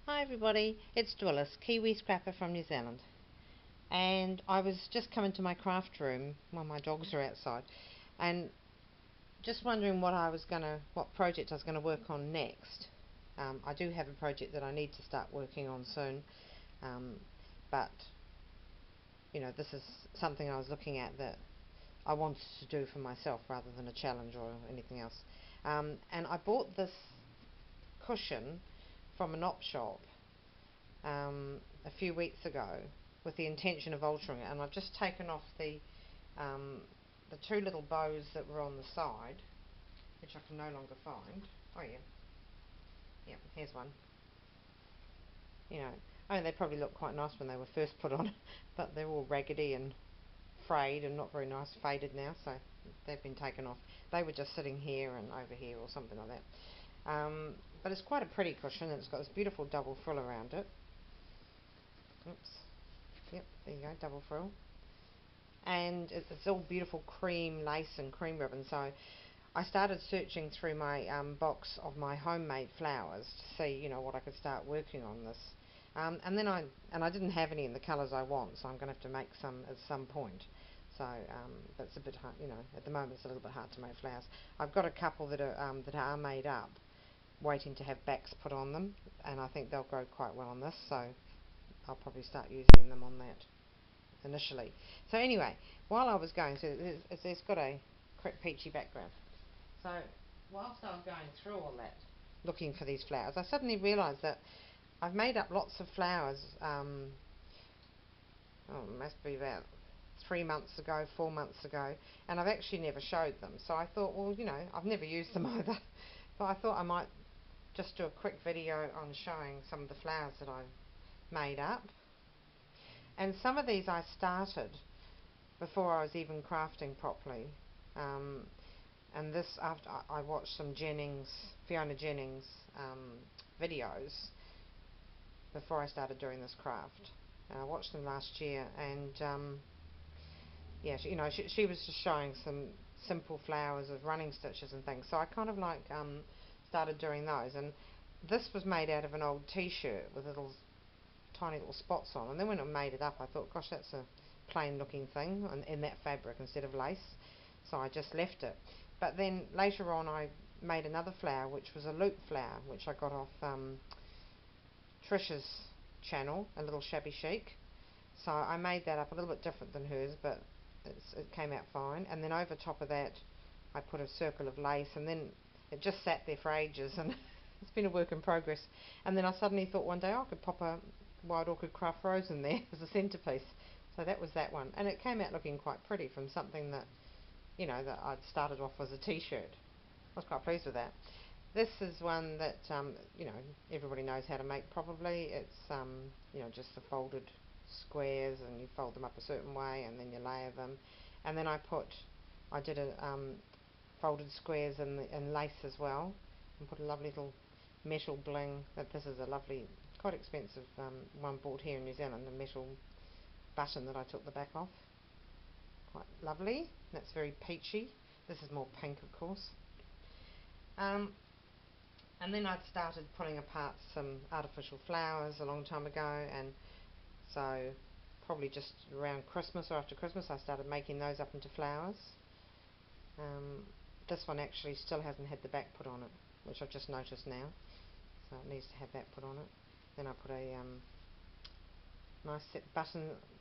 Hi everybody, it's Dwillis, Kiwi Scrapper from New Zealand. And I was just coming to my craft room while my dogs are outside and just wondering what project I was gonna work on next. I do have a project that I need to start working on soon, but this is something I was looking at that I wanted to do for myself rather than a challenge or anything else. And I bought this cushion from an op shop a few weeks ago with the intention of altering it, and I've just taken off the two little bows that were on the side, which I can no longer find. Oh yeah, here's one. They probably looked quite nice when they were first put on, but they're all raggedy and frayed and not very nice, faded now, so they've been taken off. They were just sitting here and over here or something like that. But it's quite a pretty cushion, and it's got this beautiful double frill around it. Oops. Yep, there you go, double frill. And it's all beautiful cream lace and cream ribbon. So I started searching through my box of my homemade flowers to see, what I could start working on this. And then I didn't have any in the colours I want, so I'm going to have to make some at some point. So, but it's a bit hard, at the moment it's a little bit hard to make flowers. I've got a couple that are made up, waiting to have backs put on them, and I think they'll grow quite well on this, so I'll probably start using them on that initially. So anyway, while I was going, so it's got a peachy background. So whilst I was going through all that, looking for these flowers, I suddenly realised that I've made up lots of flowers, it must be about 3 months ago, 4 months ago, and I've actually never showed them. So I thought, well, I've never used them either, but I thought I might just do a quick video on showing some of the flowers that I've made up. And some of these I started before I was even crafting properly. And this, after I watched some Fiona Jennings videos before I started doing this craft. And I watched them last year, and yeah, she was just showing some simple flowers of running stitches and things. So I kind of started doing those. And this was made out of an old t-shirt with tiny little spots on, and then when I made it up I thought, gosh, that's a plain looking thing in that fabric instead of lace, so I just left it. But then later on I made another flower, which was a loop flower, which I got off Trisha's channel, A Little Shabby Chic. So I made that up a little bit different than hers, but it came out fine. And then over top of that I put a circle of lace, and then it just sat there for ages, and it's been a work in progress. And then I suddenly thought one day, I could pop a Wild Orchid Craft Rose in there as a centrepiece. So that was that one, and it came out looking quite pretty from something that that I'd started off as a t-shirt. I was quite pleased with that. This is one that everybody knows how to make probably. It's just the folded squares, and you fold them up a certain way and then you layer them. And then I did a folded squares in lace as well, and put a lovely little metal bling. This is a lovely, quite expensive one bought here in New Zealand, a metal button that I took the back off. Quite lovely. That's very peachy. This is more pink, of course. And then I'd started pulling apart some artificial flowers a long time ago, and so probably just around Christmas or after Christmas I started making those up into flowers. This one actually still hasn't had the back put on it, which I've just noticed now, so it needs to have that put on it. Then I put a nice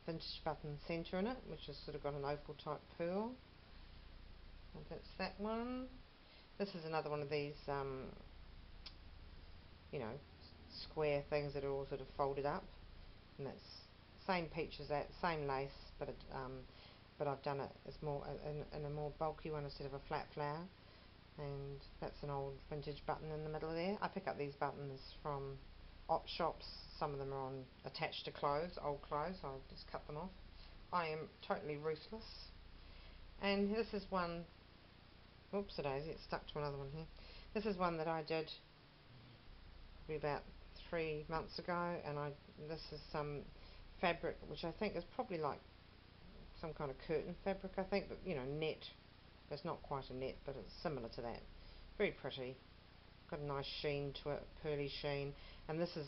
vintage button centre in it, which has sort of got an oval type pearl. And that's that one. This is another one of these square things that are all sort of folded up, and that's same peach as that, same lace, but I've done it as more in a more bulky one instead of a flat flower. And that's an old vintage button in the middle there. I pick up these buttons from op shops. Some of them are attached to clothes, old clothes, so I just cut them off. I am totally ruthless. And this is one, oops a daisy, it's stuck to another one here. This is one that I did probably about 3 months ago, and this is some fabric which I think is probably like some kind of curtain fabric, I think, but net. It's not quite a net, but it's similar to that. Very pretty. got a nice sheen to it, pearly sheen. And this is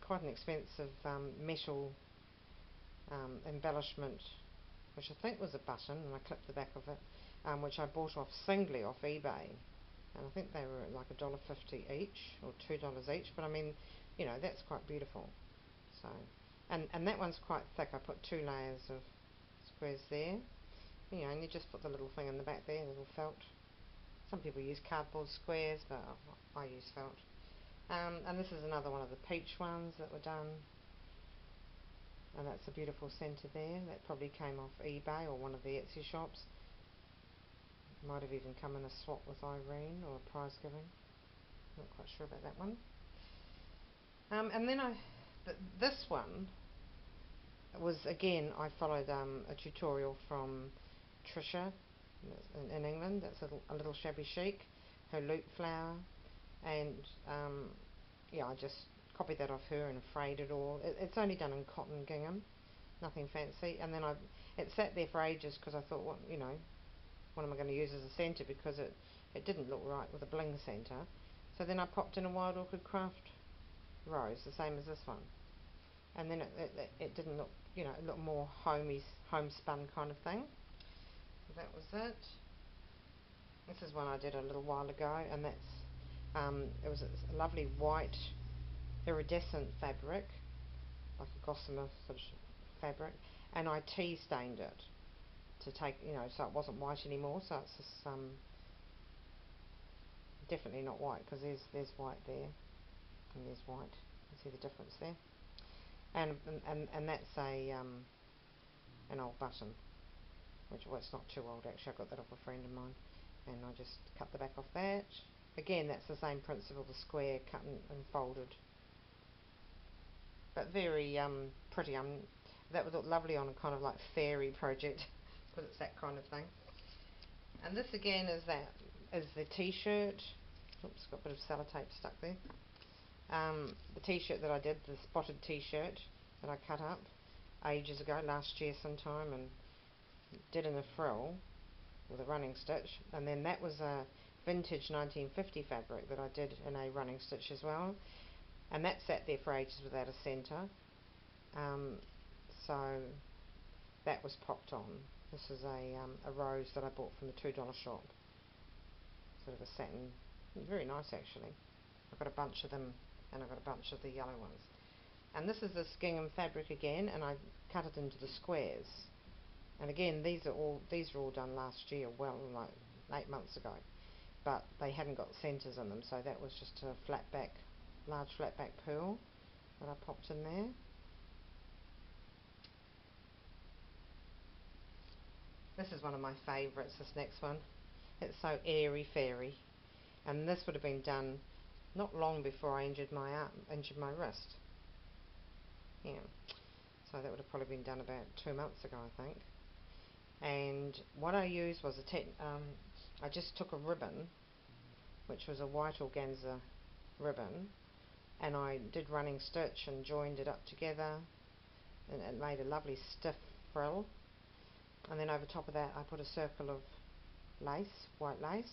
quite an expensive metal embellishment, which I think was a button, and I clipped the back of it, which I bought singly off eBay, and I think they were like $1.50 each or $2 each. But I mean, you know, that's quite beautiful. So, and that one's quite thick. I put 2 layers of squares there. You know, and you just put the little thing in the back there, little felt. Some people use cardboard squares, but I use felt. And this is another one of the peach ones that were done. And that's a beautiful centre there. That probably came off eBay or one of the Etsy shops. Might have even come in a swap with Irene or a prize giving. Not quite sure about that one. And then this one was, again, I followed a tutorial from Trisha in England. That's a little shabby chic, her loop flower, and yeah, I just copied that off her and frayed it all. It's only done in cotton gingham, nothing fancy. And then it sat there for ages because I thought, you know, what am I going to use as a centre, because it didn't look right with a bling centre. So then I popped in a Wild Orchid Craft rose, the same as this one, and then it didn't look, you know, it looked more homespun kind of thing. So that was it. This is one I did a little while ago, and that's it was a lovely white iridescent fabric, like a gossamer sort of fabric, and I tea stained it to take, you know, so it wasn't white anymore. So it's just definitely not white, because there's white there and there's white. You see the difference there. And that's an old button, which, well, it's not too old actually. I got that off a friend of mine, and I just cut the back off that. Again, that's the same principle, the square cut and folded, but very pretty. That would look lovely on a kind of like fairy project, because it's that kind of thing. And this again is the t-shirt. Oops, got a bit of sellotape stuck there. The t-shirt that I did, the spotted t-shirt that I cut up ages ago, last year sometime, and did in a frill with a running stitch. And then that was a vintage 1950 fabric that I did in a running stitch as well, and that sat there for ages without a centre. So that was popped on. This is a rose that I bought from the $2 shop, sort of a satin, very nice actually. I've got a bunch of them, and I've got a bunch of the yellow ones. And this is this gingham fabric again, and I cut it into the squares. And again, these are all done last year, well, like 8 months ago, but they hadn't got centres in them, so that was just a large flat back pearl that I popped in there. This is one of my favourites, this next one. It's so airy fairy, and this would have been done not long before I injured my wrist. Yeah, so that would have probably been done about 2 months ago, I think. And what I used was I just took a ribbon, which was a white organza ribbon, and I did running stitch and joined it up together, and it made a lovely stiff frill. And then over top of that I put a circle of lace, white lace,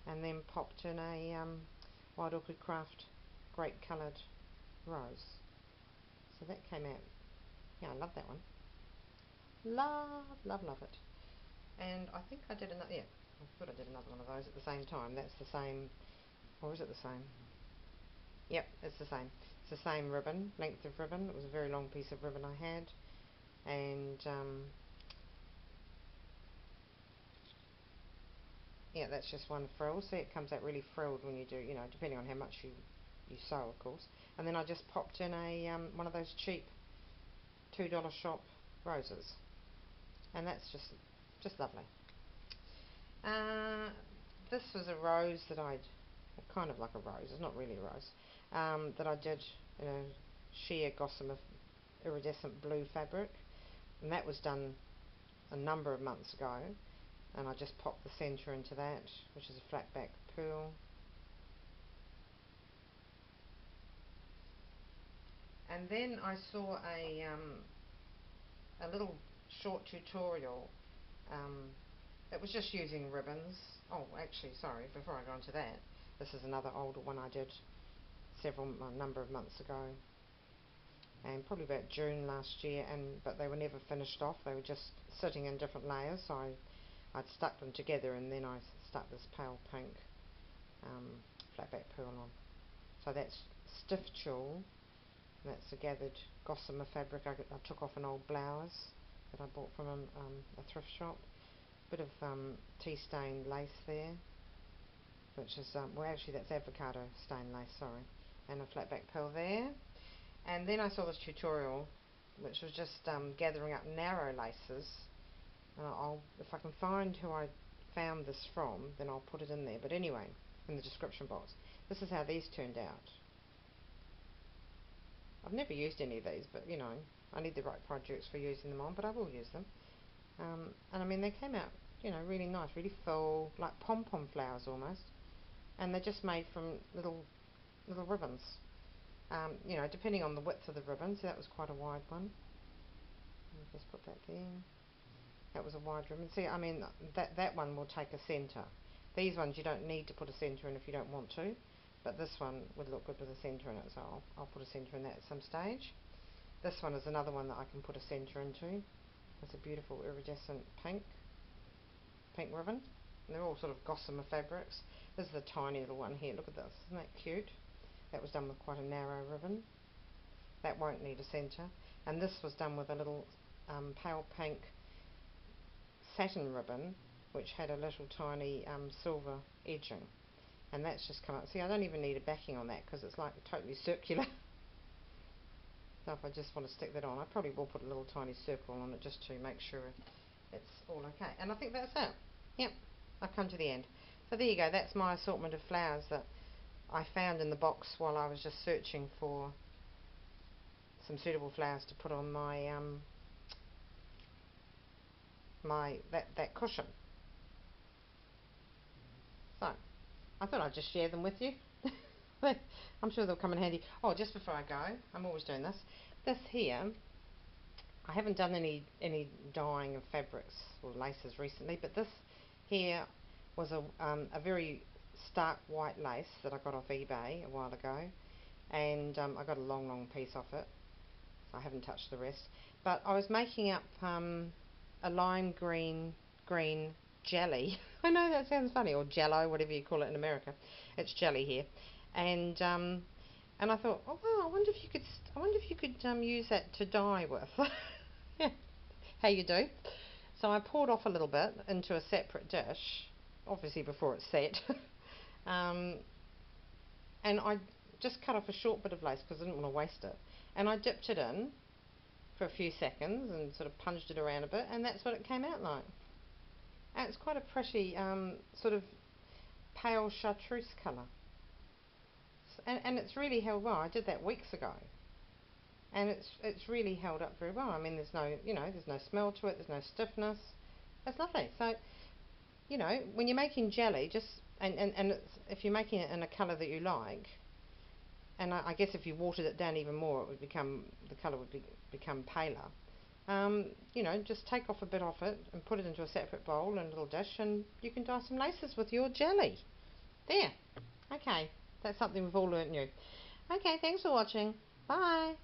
and then popped in a Wild Orchid Craft grape coloured rose. So that came out, yeah, I love that one. Love it. And I think I did another, yeah, I thought I did another one of those at the same time. That's the same, or is it the same? Yep, it's the same. It's the same ribbon, length of ribbon. It was a very long piece of ribbon I had, and yeah, that's just one frill. See, it comes out really frilled when you do, you know, depending on how much you sew, of course. And then I just popped in a one of those cheap $2 shop roses, and that's just lovely. This was a rose that kind of like a rose, it's not really a rose, that I did in a sheer gossamer iridescent blue fabric, and that was done a number of months ago, and I just popped the centre into that, which is a flat back pearl. And then I saw a little short tutorial. it was just using ribbons. Oh, actually, sorry, before I go into that, this is another older one I did a number of months ago, and probably about June last year, but they were never finished off. They were just sitting in different layers, so I'd stuck them together, and then I stuck this pale pink flat back pearl on. So that's stiff tulle. That's a gathered gossamer fabric. I took off an old blouse that I bought from a thrift shop. Bit of tea stained lace there, which is well, actually that's avocado stained lace, sorry, and a flat back pearl there. And then I saw this tutorial, which was just gathering up narrow laces. And if I can find who I found this from, then I'll put it in there. But anyway, in the description box, this is how these turned out. I've never used any of these, but you know, I need the right projects for using them on, but I will use them. And I mean, they came out, you know, really nice, really full, like pom-pom flowers almost. And they're just made from little ribbons. You know, depending on the width of the ribbon. So that was quite a wide one. I'll just put that there. That was a wide ribbon. See, I mean, that one will take a centre. These ones you don't need to put a centre in if you don't want to, but this one would look good with a centre in it, so I'll put a centre in that at some stage. This one is another one that I can put a centre into. It's a beautiful iridescent pink ribbon. And they're all sort of gossamer fabrics. This is a tiny little one here. Look at this. Isn't that cute? That was done with quite a narrow ribbon. That won't need a centre. And this was done with a little pale pink satin ribbon, which had a little tiny silver edging. And that's just come up. See, I don't even need a backing on that because it's like totally circular. So if I just want to stick that on, I probably will put a little tiny circle on it just to make sure it's all okay. And I think that's it. Yep, I've come to the end. So there you go, that's my assortment of flowers that I found in the box while I was just searching for some suitable flowers to put on my that cushion. So I thought I'd just share them with you. I'm sure they'll come in handy. Oh, just before I go, I'm always doing this. This here, I haven't done any dyeing of fabrics or laces recently, but this here was a very stark white lace that I got off eBay a while ago, and I got a long piece off it, so I haven't touched the rest. But I was making up a lime green jelly. I know that sounds funny, or jello, whatever you call it in America. It's jelly here, and I thought, oh wow, I wonder if you could use that to dye with. Yeah, how you do. So I poured off a little bit into a separate dish, obviously before it's set, and I just cut off a short bit of lace because I didn't want to waste it, and I dipped it in for a few seconds and sort of punched it around a bit, and that's what it came out like. And it's quite a pretty sort of pale chartreuse colour, and it's really held well. I did that weeks ago, and it's really held up very well. I mean, there's no smell to it, there's no stiffness. It's lovely. So, you know, when you're making jelly, if you're making it in a colour that you like, and I guess if you watered it down even more, the colour would become paler. You know, just take off a bit off it and put it into a separate bowl and a little dish, and you can dye some laces with your jelly. There. Okay, that's something we've all learnt new. Okay, thanks for watching. Bye.